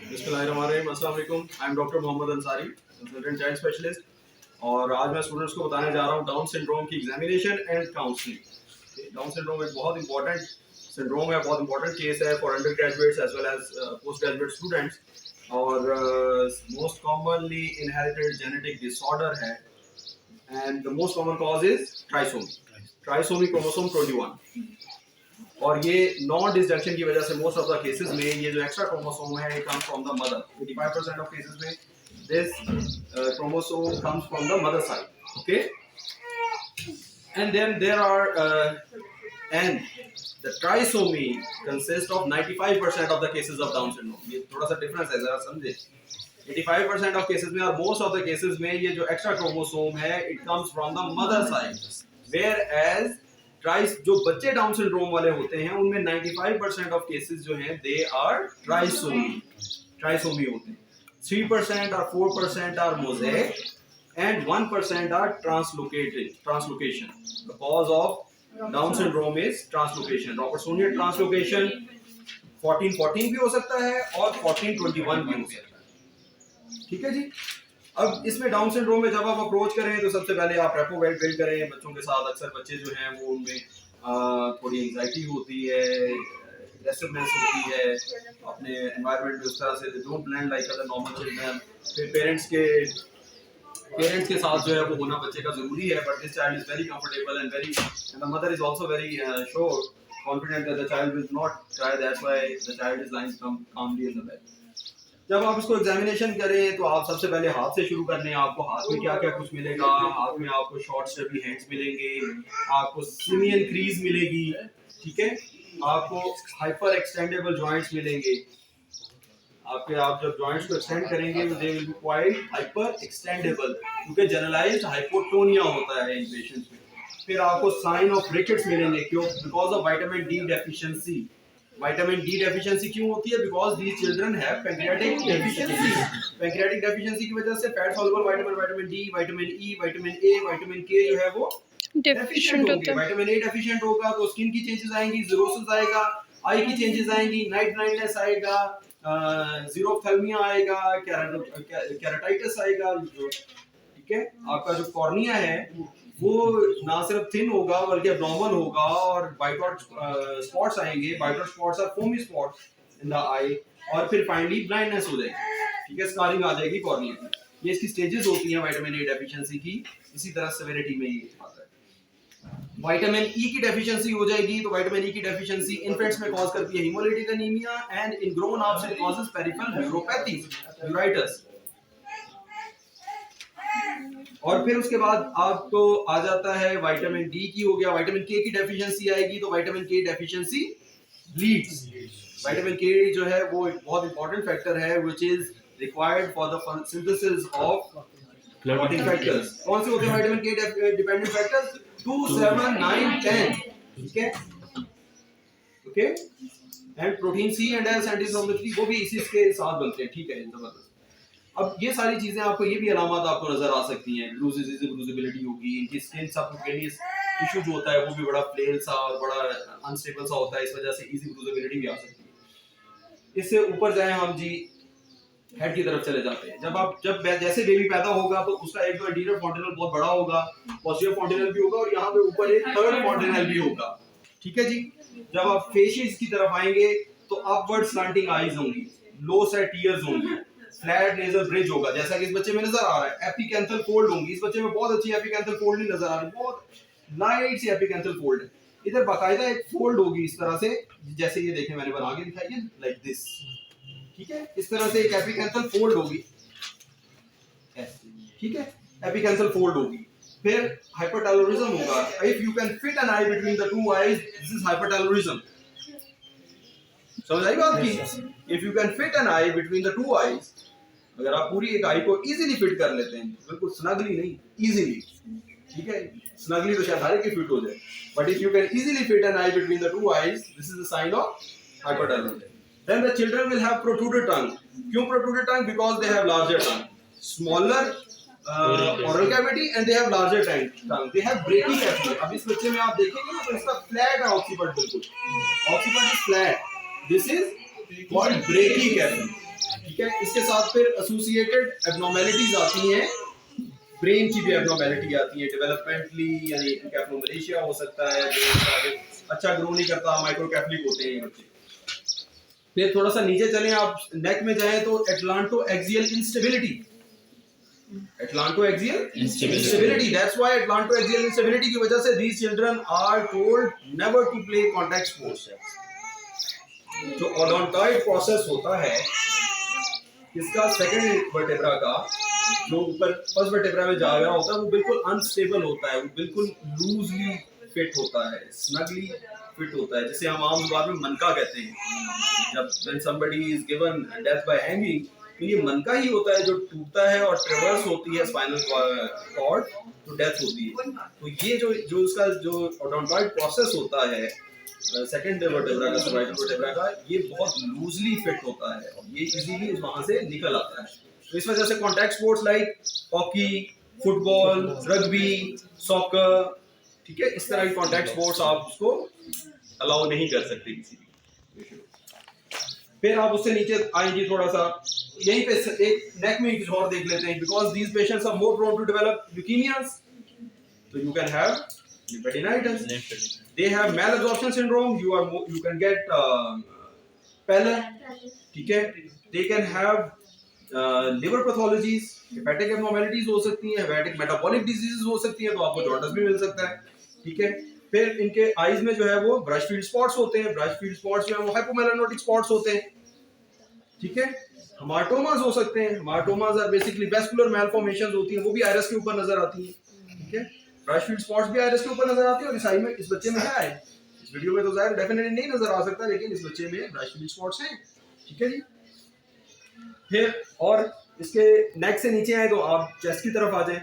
बिस्मिल्लाहिर्रहमानिर्रहीम। अस्सलाम वालेकुम। I am doctor Mohammad Ansari, consultant child specialist. और आज मैं स्टूडेंट्स को बताने जा रहा हूँ डाउन सिंड्रोम की examination and counselling. Down syndrome एक बहुत इंपॉर्टेंट सिंड्रोम है, बहुत इंपॉर्टेंट केस है for undergraduates as well as postgraduate students. और most commonly inherited genetic disorder है and the most common cause is trisomy chromosome 21। और ये non disjunction की वजह से मोस्ट ऑफ द केसेस में ये जो एक्स्ट्रा क्रोमोसोम है it comes from the mother. 85% of cases में this chromosome comes from the mother side, okay. And then there are and the trisomy consist of 95% of the cases of Down syndrome. ये थोड़ा सा difference है, जरा समझे। 85% of cases में और most of the cases में ये जो एक्स्ट्रा क्रोमोसोम है it comes from the mother side, whereas जो बच्चे डाउन सिंड्रोम वाले होते हैं उनमें 95% ऑफ केसेस जो हैं दे आर ट्राइसोमी होते हैं। 3% और 4% are mosaic and 1% are translocation. The cause of Down syndrome is translocation. Robertsonian translocation 14-14 भी हो सकता है और 14-21 भी हो सकता है, ठीक है जी। अब इसमें डाउन सिंड्रोम में जब आप अप्रोच करें तो सबसे पहले आप रेपो बिल्ड करें बच्चों के साथ। अक्सर बच्चे जो हैं वो उनमें थोड़ी एंजाइटी होती है, रेस्टलेसनेस होती है अपने एनवायरनमेंट में, उस तरह से don't blend like other normal children. फिर पेरेंट्स के साथ जो है वो होना बच्चे का जरूरी है, but this child is very comfortable and the mother is also very sure confident that the child will not cry, that's why the child is lying calmly in the bed. जब आप इसको एग्जामिनेशन करें तो आप सबसे पहले हाथ से शुरू कर लें। आपको हाथ में क्या क्या कुछ मिलेगा, हाथ में आपको शॉर्ट स्टेबली हैंड्स मिलेंगे, आपको सिमियन क्रीज मिलेगी, ठीक है। आपको हाइपर एक्सटेंडेबल जॉइंट्स मिलेंगे। आप जब जॉइंट्स को एक्सटेंड करेंगे तो they will be quite hyper extendable, क्योंकि जनरलाइज्ड हाइपोटोनिया होता है इन पेशेंट्स में। फिर आपको साइन ऑफ रिकेट्स मिलेंगे, क्यों? Because of vitamin D deficiency. Vitamin D deficiency क्यों होती है? Because these children have pancreatic deficiency. Pancreatic deficiency की वजह से fat soluble vitamin D, vitamin E, vitamin A, vitamin के जो है वो डेफिशिएंट होंगे। विटामिन ए डेफिशिएंट होगा तो स्किन की चेंजेस आएंगी, ज़िरोसिस आएगा, आई की चेंजेस आएंगी, नाइट ब्लाइंडनेस आएगा, ज़ीरोफ्थैल्मिया आएगा, केराटाइटिस आएगा, ठीक है। आपका जो कॉर्निया है वो ना सिर्फ थिन होगा बल्कि एब्नॉर्मल होगा और वाइट स्पॉट्स आएंगे। White spots are foamy spots in the eye. और फिर फाइनली ब्लाइंडनेस हो जाएगी, ठीक है, स्कारिंग आ जाएगी कॉर्निया की। ये इसकी स्टेजेस होती हैं विटामिन ए डेफिशिएंसी की। इसी तरह सेवेरिटी में ये आता है। विटामिन ई की डेफिशिएंसी हो जाएगी तो विटामिन ई की डेफिशिएंसी इन्फेंट्स में कॉज करती है haemolytic anaemia and in grown ups it causes peripheral neuropathy, uveitis. और फिर उसके बाद आपको आ जाता है विटामिन डी की, हो गया। विटामिन के की डेफिशिएंसी आएगी तो विटामिन के डेफिशिएंसी लीड्स। विटामिन के जो है वो एक बहुत इंपॉर्टेंट फैक्टर है which is required for the synthesis of clotting factors. कौन से होते हैं विटामिन के डिपेंडेंट फैक्टर्स? 2, 7, 9, 10, ठीक है, okay. And protein C and S and वो भी इसी के साथ बनते हैं, ठीक है, जबरदस्त। अब ये सारी चीजें आपको, ये भी अलामत आपको नजर आ सकती हैं। ब्रूजिबिलिटी होगी, इनकी स्किन सबक्यूटेनियस टिश्यू जो होता है वो भी बड़ा फ्लेल सा और बड़ा अनस्टेबल सा होता है, इस वजह से इजी ब्रूजिबिलिटी भी आ सकती है। इससे ऊपर जाए हम जी, हेड की तरफ चले जाते हैं। जब जैसे बेबी पैदा होगा तो उसका एक तो एंटीरियर फॉन्टिनल बहुत बड़ा होगा, पोस्टीरियर फॉन्टिनल भी होगा और यहाँ पे ऊपर एक थर्ड फॉन्टिनल भी होगा, ठीक है जी। जब आप फेशियल्स की तरफ आएंगे तो अपवर्ड स्लैंटिंग आईज होंगी, लो सेट ईयर्स होंगी, फ्लैट नेजल ब्रिज होगा जैसा कि इस बच्चे में नजर आ रहा है। एपिकैंथल फोल्ड होंगी। इस बच्चे में बहुत अच्छी एपिकैंथल फोल्ड नहीं नजर आ रही, बहुत लाइट सी एपिकैंथल फोल्ड है। इधर बाकायदा एक फोल्ड होगी इस तरह से, जैसे ये देखें मैंने बना के दिखाई है, लाइक दिस, ठीक है। इस तरह से एक एपिकैंथल फोल्ड होगी, ठीक है, एपिकैंथल फोल्ड होगी। फिर हाइपरटेलोरिज्म होगा। If you can fit an eye between the two eyes, this is hypertelorism. समझ आई बात की? If you can fit an eye between the two eyes, अगर आप पूरी एक आई को इजीली फिट कर लेते हैं, बिल्कुल स्नगली नहीं, इजीली, ठीक है। स्नगली तो शायद हर एक की फिट हो जाए, but if you can easily fit an eye between the two eyes, this is the sign of hypertelorism. Then the children will have protruded tongue. क्यों protruded tongue? Because they have larger tongue, smaller oral cavity, and they have larger tongue. They have brachycephaly. अब इस बच्चे में आप देखेंगे ना तो इसका flat है occiput, बिल्कुल occiput is flat. This is called brachycephaly. ठीक है। इसके साथ फिर एसोसिएटेड एब्नॉर्मेलिटीज आती हैं, ब्रेन की भी एब्नॉर्मेलिटी आती है डेवलपमेंटली, यानी कैप्लोमलेशिया हो सकता है, जो अच्छा ग्रो नहीं करता, माइक्रोकेफलिक होते हैं ये बच्चे। फिर थोड़ा सा नीचे चलें आप, नेक में जाएं तो atlanto axial instability, atlanto axial instability, that's why atlanto axial instability की वजह से these children are told never to play contact sports। जो ओडोंटॉइड प्रोसेस होता है इसका सेकंड वर्टेब्रा का, जो ऊपर फर्स्ट वर्टेब्रा में जा रहा होता है, वो बिल्कुल अनस्टेबल होता है, वो बिल्कुल लूजली फिट होता है, स्नगली फिट होता है, जिसे हम आम जुबान में मनका कहते हैं। जब when somebody is given death by hanging, तो ये मनका ही होता है जो टूटता है और ट्रेवर्स होती है स्पाइनल कॉर्ड, तो डेथ होती है। तो ये जो उसका जो ओडोंटॉइड प्रोसेस होता है सेकंड वर्टेब्रा का, सर्वाइकल वर्टेब्रा का, ये बहुत लूजली फिट होता है और ये इजीली वहां से निकल आता है। तो इस वजह से contact sports like hockey, football, rugby, soccer, ठीक है, इस तरह की कॉन्टैक्ट स्पोर्ट्स आप उसको अलाउ नहीं कर सकते किसी भी। फिर आप उससे नीचे आएंगे थोड़ा सा, यहीं पे एक नेक में कुछ और देख लेते हैं। Because these patients are more prone to develop leukaemias, तो you can have lymphadenitis, they have malabsorption syndrome, you can get pallor, ठीक है, they can have liver pathologies, hepatic abnormalities हो सकती हैं, hepatic metabolic diseases हो सकती हैं, तो आपको जॉन्डिस भी मिल सकता है, ठीक है। फिर इनके आईज में जो है वो ब्रश फील्ड स्पॉट्स होते हैं, ब्रश फील्ड स्पॉट्स जो है वो हाइपोमेलानोटिक स्पॉट्स होते हैं, ठीक है। हमार्टोमास हो सकते हैं, हमार्टोमास आर बेसिकली वेस्कुलर मैलफॉर्मेशंस होती हैं, वो भी आइरिस के ऊपर नजर आती हैं, ठीक है। ब्रश फील्ड स्पॉट्स भी आइरिस के ऊपर नजर आती है, और इस आई में, इस बच्चे में है, इस वीडियो में तो जाहिर डेफिनेटली नहीं नजर आ सकता, लेकिन इस बच्चे में ब्रश फील्ड स्पॉट्स हैं, ठीक है जी। फिर और इसके नेक से नीचे आए तो आप चेस्ट की तरफ आ जाएं।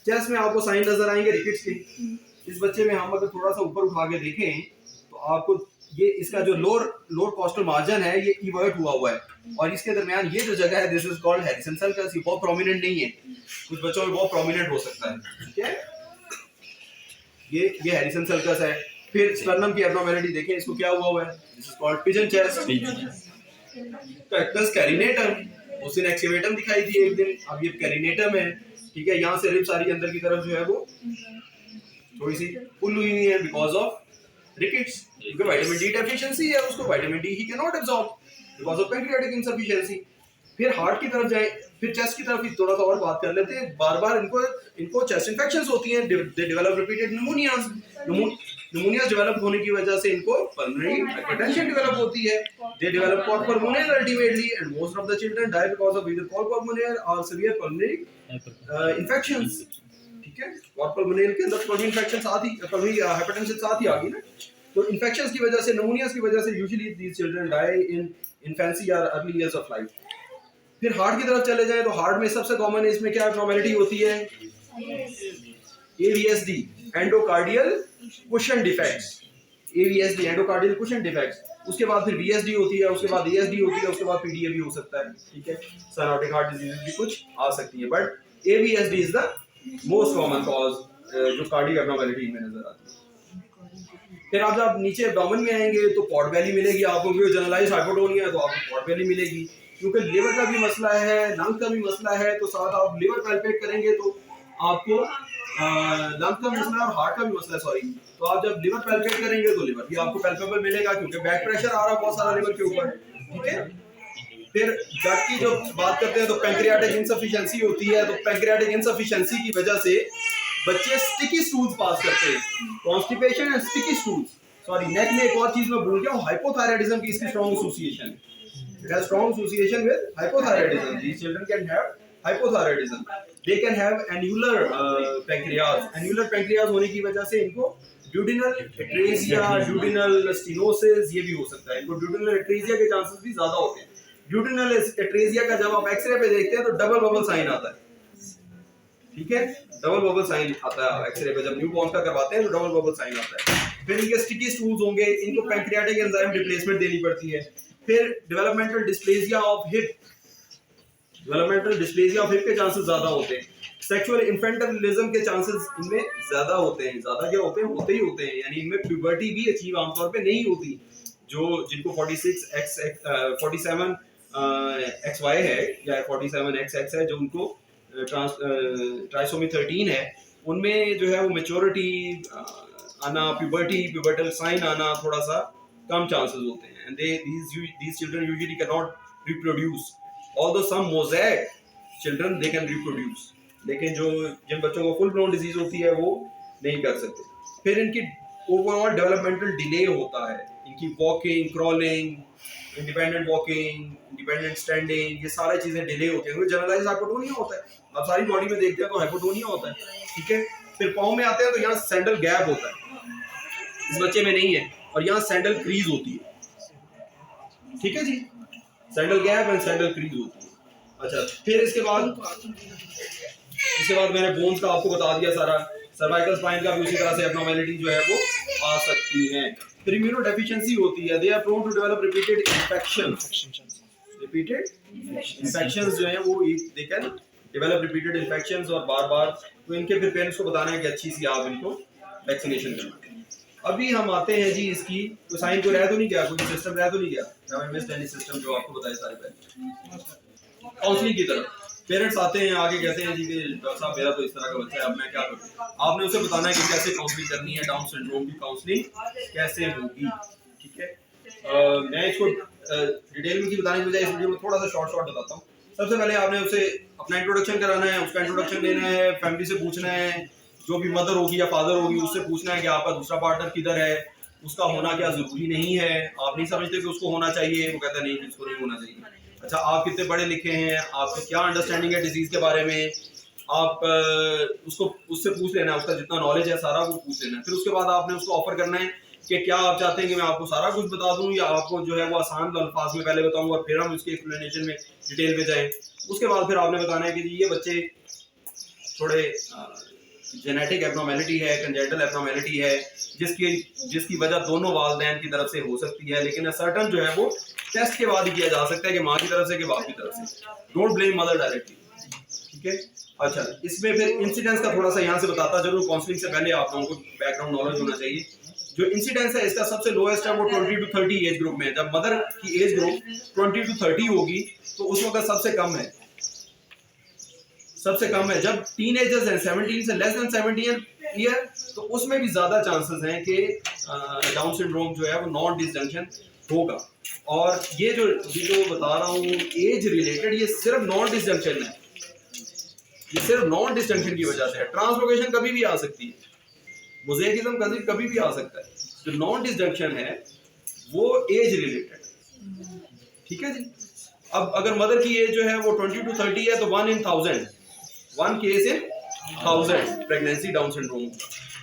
चेस्ट में आपको साइन नजर आएंगे रिकेट्स के। इस बच्चे में हम अगर थोड़ा सा ऊपर उठा के देखें तो आपको ये इसका जो लोअर कॉस्टल मार्जिन है ये इवर्ट हुआ है, और इसके दरमियान ये जो जगह है this is called Harrison circus. ये बहुत प्रोमिनेंट नहीं है, कुछ बच्चों में बहुत प्रोमिनेंट हो सकता है, ठीक है। ये हैरिसन सर्कस है। फिर स्टर्नम की एब्नॉर्मैलिटी देखें, इसको क्या हुआ है, this is called pigeon chest. Pectus carinatum, उस दिन एक्सिवेटम दिखाई थी एक दिन, अब ये कैरिनेटम है, ठीक है। यहाँ से रिब सारी अंदर की तरफ जो है वो थोड़ी सी पुल हुई है बिकॉज ऑफ रिकेट्स, क्योंकि विटामिन डी डेफिशिएंसी है, उसको vitamin D he can not absorb because of pancreatic insufficiency. फिर हार्ट की तरफ जाए, फिर चेस्ट की तरफ ही थोड़ा सा और बात कर लेते हैं। बार-बार इनको चेस्ट इन्फेक्शंस होती हैं, they develop repeated pneumonias, pneumonia develop होने की वजह से इनको पल्मोनरी हाइपरटेंशन डेवलप होती है, they develop cor pulmonale ultimately, and most of the children die because of either cor pulmonale or severe pulmonary infections, ठीक है। कॉल पल्मोनियल के अंदर पल्मोनरी इन्फेक्शन साथ ही, पल्मोनरी हाइपरटेंशन साथ ही आ गई ना, तो इन्फेक्शंस की वजह से, निमोनियाज की वजह से यूजुअली दीस चिल्ड्रन डाई इन इन्फेंसी और अर्ली इयर्स ऑफ लाइफ। फिर हार्ट की तरफ चले जाएं तो हार्ट में सबसे कॉमन इसमें क्या एब्नॉर्मैलिटी होती है, AVSD, endocardial cushion defects, AVSD endocardial cushion defects. उसके बाद फिर VSD होती है, उसके बाद ESD होती है, उसके बाद PDA भी हो सकता है, ठीक है। साइनोटिक हार्ट डिजीज भी कुछ आ सकती है, but AVSD is the most common cause जो कार्डियक एब्नॉर्मैलिटी में नजर आती है। फिर आप जब नीचे एब्डोमेन में आएंगे तो पॉट बेली मिलेगी आपको, क्योंकि जनरलाइज्ड हाइपोटोनिया है तो आपको पॉट बेली मिलेगी, क्योंकि लिवर का भी मसला है, लंग का भी मसला है, तो साथ आप लिवर पैल्पेट करेंगे तो आपको लंग का मसला और हार्ट का भी मसला है, सॉरी। तो आप जब लिवर पैल्पेट करेंगे तो लिवर भी आपको पैल्पेबल मिलेगा, क्योंकि बैक प्रेशर आ रहा है बहुत सारा लिवर के ऊपर, ठीक है। फिर गट की जो बात करते हैं तो पैंक्रियाटिक इनसफिशिएंसी होती है, तो पैंक्रियाटिक इनसफिशिएंसी की वजह से बच्चे स्टिकी स्टूल्स पास करते हैं, constipation and sticky stools. Sorry, neck में एक और चीज मैं भूल गया हूं, हाइपोथायराइडिज्म की इसकी स्ट्रांग एसोसिएशन है, it has strong association with hypothyroidism. These children can have hypothyroidism, they can have annular pancreas. Annular pancreas होने की वजह से इनको ड्यूडिनल एट्रेसिया, ड्यूडिनल स्टेनोसिस ये भी हो सकता है, इनको ड्यूडिनल एट्रेसिया के चांसेस भी ज्यादा होते हैं। ड्यूडिनल एट्रेसिया का जब आप एक्सरे पे देखते हैं तो डबल बबल साइन आता है, ठीक है, डबल बबल साइन आता है एक्सरे पे, जब न्यूबॉर्न का करवाते हैं तो डबल बबल साइन आता है। फिर इनके स्टिकी स्टूल्स होंगे, इनको पैंक्रियाटिक एंजाइम रिप्लेसमेंट देनी पड़ती है। फिर developmental dysplasia of hip, developmental dysplasia of hip के चांसेस ज्यादा होते हैं। सेक्सुअल इन्फेंटिलिज्म के चांसेस इनमें ज्यादा होते हैं, ज्यादा क्या होते हैं, होते ही होते हैं, यानी इनमें प्यूबर्टी भी अचीव आमतौर पे नहीं होती। जो जिनको 47 XY है या 47XX है, जो उनको ट्राइसोमी 13 है, उनमें जो है वो मेच्योरिटी आना, प्यूबर्टल साइन आना थोड़ा सा कम चांसेस होते हैं, and these children usually cannot reproduce, although some mosaic children they can reproduce, लेकिन जिन बच्चों को फुल ब्लोन डिजीज होती है वो नहीं कर सकते। फिर इनकी ओवरऑल डेवलपमेंटल डिले होता है, इनकी walking, crawling, independent walking, independent standing, ये सारी चीजें डिले होती है, क्योंकि जनरलाइज हाइपोटोनिया होता है। आप सारी बॉडी में देखते हैं तो हाइपोटोनिया होता है, ठीक है। फिर पाँव में आते हैं तो यहाँ सैंडल गैप होता है, इस बच्चे में नहीं है, और यहाँ सैंडल क्रीज होती है, ठीक है जी, sandal gap and sandal crease होती है। अच्छा, फिर इसके बाद मैंने बोन्स का आपको बता दिया सारा, सर्वाइकल स्पाइन का भी उसी तरह से एब्नॉर्मैलिटी जो है वो आ सकती है। फिर इम्यूनोडेफिशिएंसी होती है, they are prone to develop repeated infections जो है वो they can develop repeated infections, और बार-बार, तो इनके फिर पेरेंट्स को बताना है कि अच्छी सी आप इनको वैक्सीनेशन करवाएं। अभी हम आते हैं जी, इसकी कोई साइन को रह तो नहीं गया, कोई सिस्टम रह तो नहीं गया, have I missed any system जो आपको बताए सारे पहले। काउंसलिंग की तरफ पेरेंट्स आते हैं, आगे कहते हैं जी कि डॉक्टर साहब मेरा तो इस तरह का बच्चा है, अब मैं क्या करूं। आपने उसे बताना है कि कैसे काउंसलिंग करनी है, डाउन सिंड्रोम की काउंसलिंग कैसे होगी, ठीक है। मैं इसको डिटेल में बताने की बजाय इस वीडियो में थोड़ा सा शॉर्ट बताता हूँ। सबसे पहले आपने उसे अपना इंट्रोडक्शन कराना है, उसका इंट्रोडक्शन लेना है, फैमिली से पूछना है, जो भी मदर होगी या फादर होगी उससे पूछना है कि आपका दूसरा पार्टनर किधर है, उसका होना क्या जरूरी नहीं है, आप नहीं समझते कि उसको होना चाहिए, वो कहता नहीं उसको नहीं होना चाहिए। अच्छा, आप कितने पढ़े लिखे हैं, आपको क्या अंडरस्टैंडिंग है डिजीज के बारे में, आप उससे पूछ लेना है, उसका जितना नॉलेज है सारा वो पूछ लेना है। फिर उसके बाद आपने उसको ऑफर करना है कि क्या आप चाहते हैं कि मैं आपको सारा कुछ बता दूं, या आपको जो है वो आसान अल्फाज में पहले बताऊं और फिर हम उसके एक्सप्लेनेशन में डिटेल में जाएं। उसके बाद फिर आपने बताना है कि ये बच्चे थोड़े जेनेटिक एब्नॉर्मैलिटी है, कंजेनिटल एब्नॉर्मैलिटी है, जिसकी वजह दोनों वालिदैन की तरफ से हो सकती है, लेकिन सर्टन जो है वो टेस्ट के बाद ही किया जा सकता है कि माँ की तरफ से कि बाप की तरफ से। डोंट ब्लेम मदर डायरेक्टली, ठीक है। अच्छा, इसमें फिर इंसिडेंस का थोड़ा सा यहाँ से बताता जरूर, काउंसलिंग से पहले आप लोगों को बैकग्राउंड नॉलेज होना चाहिए। जो इंसिडेंस है इसका सबसे लोएस्ट है वो 20 to 30 एज ग्रुप में। जब मदर की एज ग्रुप 20 to 30 होगी तो उस वक्त सबसे कम है, जब टीनेजर्स हैं 17 से लेस देन 17 ईयर, तो उसमें भी ज्यादा चांसेस हैं कि डाउन सिंड्रोम जो है वो नॉन डिसजंक्शन होगा। और ये जो बता रहा हूँ एज रिलेटेड, ये सिर्फ नॉन डिसजंक्शन है, ये सिर्फ नॉन डिसजंक्शन की वजह से है। ट्रांसलोकेशन कभी भी आ सकती है, मोज़ेकिज्म कभी भी आ सकता है। जो नॉन डिसजंक्शन है वो एज रिलेटेड, ठीक है जी। अब अगर मदर की एज जो है वो 20 to 30 है तो 1 in 1000, 1 case in 1000 pregnancy down syndrome.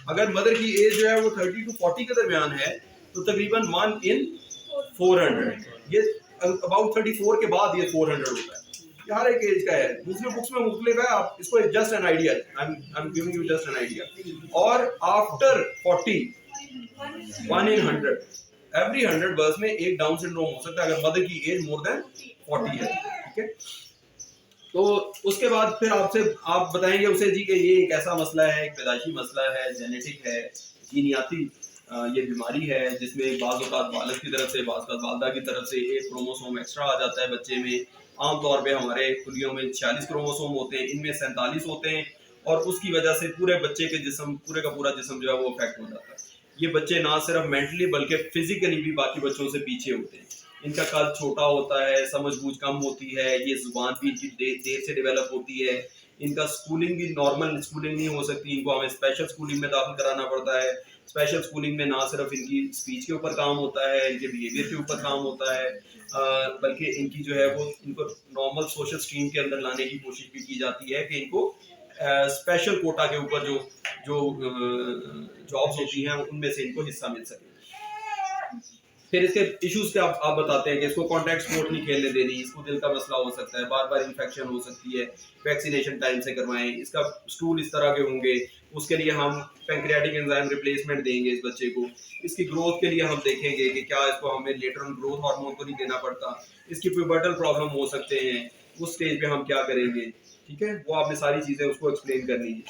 अगर मदर की एज जो है वो 30 to 40 के दरमियान है तो तकरीबन 1 in 400, ये अबाउट 34 के बाद ये 400 होता है। हर एक एज का है, दूसरे बुक्स में मुख्तलिफ है, आप इसको just an idea, I am giving you just an idea. और आफ्टर 40 1 in 100, एवरी 100 बर्थ में एक डाउन सिंड्रोम हो सकता है अगर मदर की एज मोर देन 40 है, ठीक है। तो उसके बाद फिर आप बताएंगे उसे जी कि ये एक ऐसा मसला है, एक पैदाइशी मसला है, जेनेटिक है, जीनियाती ये बीमारी है, जिसमें बाज़ औक़ात वालिद की तरफ से, बाज़ औक़ात वालिदा की तरफ से एक क्रोमोसोम एक्स्ट्रा आ जाता है बच्चे में। आमतौर पे हमारे खुलियों में 46 क्रोमोसोम होते हैं, इनमें 47 होते हैं, और उसकी वजह से पूरे बच्चे के जिस्म, पूरे का पूरा जिस्म जो है वो अफेक्ट हो जाता है। ये बच्चे ना सिर्फ मेंटली बल्कि फिजिकली भी बाकी बच्चों से पीछे होते हैं। इनका कद छोटा होता है, समझबूझ कम होती है, ये जुबान भी इनकी देर से डेवलप होती है, इनका स्कूलिंग भी नॉर्मल स्कूलिंग नहीं हो सकती, इनको हमें स्पेशल स्कूलिंग में दाखिल कराना पड़ता है। स्पेशल स्कूलिंग में ना सिर्फ इनकी स्पीच के ऊपर काम होता है, इनके बिहेवियर के ऊपर काम होता है, बल्कि इनकी जो है वो इनको नॉर्मल सोशल स्ट्रीम के अंदर लाने की कोशिश भी की जाती है कि इनको स्पेशल कोटा के ऊपर जो जॉब्स होती हैं उनमें से इनको हिस्सा मिल सके। फिर इसके इश्यूज क्या आप बताते हैं कि इसको कॉन्टैक्ट स्पोर्ट नहीं खेलने देनी, इसको दिल का मसला हो सकता है, बार बार इन्फेक्शन हो सकती है, वैक्सीनेशन टाइम से करवाएं, इसका स्टूल इस तरह के होंगे, उसके लिए हम पैंक्रियाटिक एंजाइम रिप्लेसमेंट देंगे इस बच्चे को। इसकी ग्रोथ के लिए हम देखेंगे कि क्या इसको हमें लेटर ऑन ग्रोथ हार्मोन तो नहीं देना पड़ता, इसकी प्यूबर्टल प्रॉब्लम हो सकते हैं, उस स्टेज पे हम क्या करेंगे, ठीक है। वो आपने सारी चीज़ें उसको एक्सप्लेन करनी है,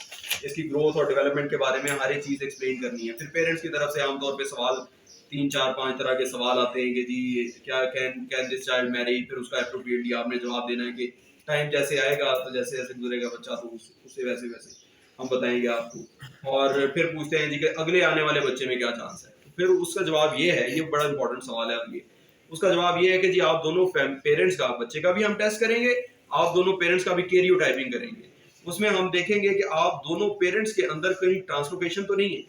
इसकी ग्रोथ और डेवलपमेंट के बारे में हर एक चीज़ एक्सप्लेन करनी है। फिर पेरेंट्स की तरफ से आमतौर पर सवाल 3 4 5 तरह के सवाल आते हैं कि जी क्या कैन दिस चाइल्ड मैरी, फिर उसका एप्रोप्रिएटली आपने जवाब देना है कि टाइम जैसे आएगा तो जैसे जैसे गुजरेगा बच्चा तो उससे वैसे वैसे हम बताएंगे आपको। और फिर पूछते हैं जी कि अगले आने वाले बच्चे में क्या चांस है, तो फिर उसका जवाब ये है, ये बड़ा इंपॉर्टेंट सवाल है। अब ये उसका जवाब ये है कि जी आप दोनों पेरेंट्स का, बच्चे का भी हम टेस्ट करेंगे, आप दोनों पेरेंट्स का भी कैरियोटाइपिंग करेंगे। उसमें हम देखेंगे कि आप दोनों पेरेंट्स के अंदर कहीं ट्रांसलोकेशन तो नहीं है,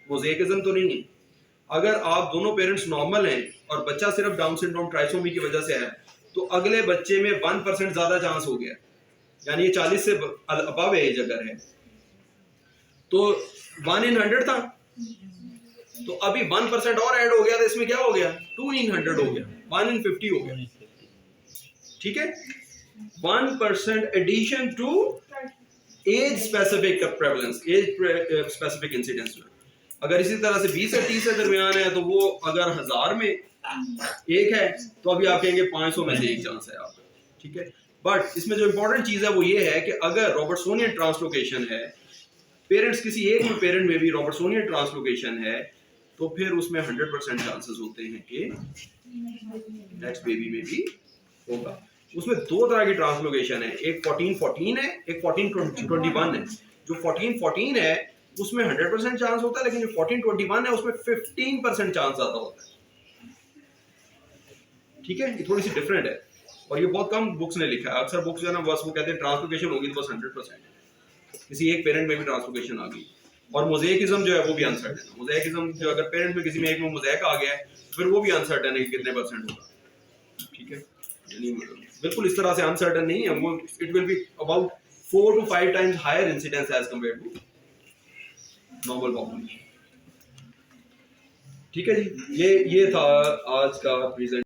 मोज़ेकिज़म तो नहीं है। अगर आप दोनों पेरेंट्स नॉर्मल हैं और बच्चा सिर्फ डाउन सिंड्रोम ट्राइसोमी की वजह से है, तो अगले बच्चे में 1% ज्यादा चांस हो गया, यानी ये 40 से अबव एज अगर है तो 1 in 100 था, तो अभी 1% और ऐड हो गया तो इसमें क्या हो गया, 2 in 100 हो गया, 1 in 50 हो गया। ठीक है, 1% addition to age specific prevalence, age specific incidence में। अगर इसी तरह से 20 से 30 के दरमियान है तो वो अगर 1000 में एक है तो अभी आप कहेंगे 500 में से एक चांस है आपका। ठीक है, बट इसमें जो इंपॉर्टेंट चीज है वो ये है कि अगर रॉबर्टसोनियन ट्रांसलोकेशन है, पेरेंट्स किसी एक में पेरेंट में भी रॉबर्टसोनियन ट्रांसलोकेशन है, तो फिर उसमें 100% चांसेस होते हैं कि नेक्स्ट बेबी में भी होगा। उसमें दो तरह की ट्रांसलोकेशन है, एक 14-14 है, एक 14-21 है। जो 14-14 है उसमें 100% चांस होता है, लेकिन जो 14-21 है उसमें 15% चांस आता होता है। ठीक है, ये थोड़ी सी डिफरेंट है और ये बहुत कम बुक्स ने लिखा है। अक्सर बुक्स जो है ना बस वो कहते हैं ट्रांसलोकेशन होगी तो बस 100%, किसी एक पेरेंट में भी ट्रांसलोकेशन आ गई। और मोज़ेकिज्म जो है वो भी अनसर्टेन है। मोज़ेकिज्म जो अगर पेरेंट में किसी में एक में मोज़ेक आ गया है फिर वो भी अनसर्टेन है कि कितने परसेंट होगा। ठीक है, यानी बिल्कुल इस तरह से अनसर्टेन नहीं है वो, it will be about 4 to 5 times higher incidence as compared to normal population. ठीक है जी, ये था आज का प्रेजेंट।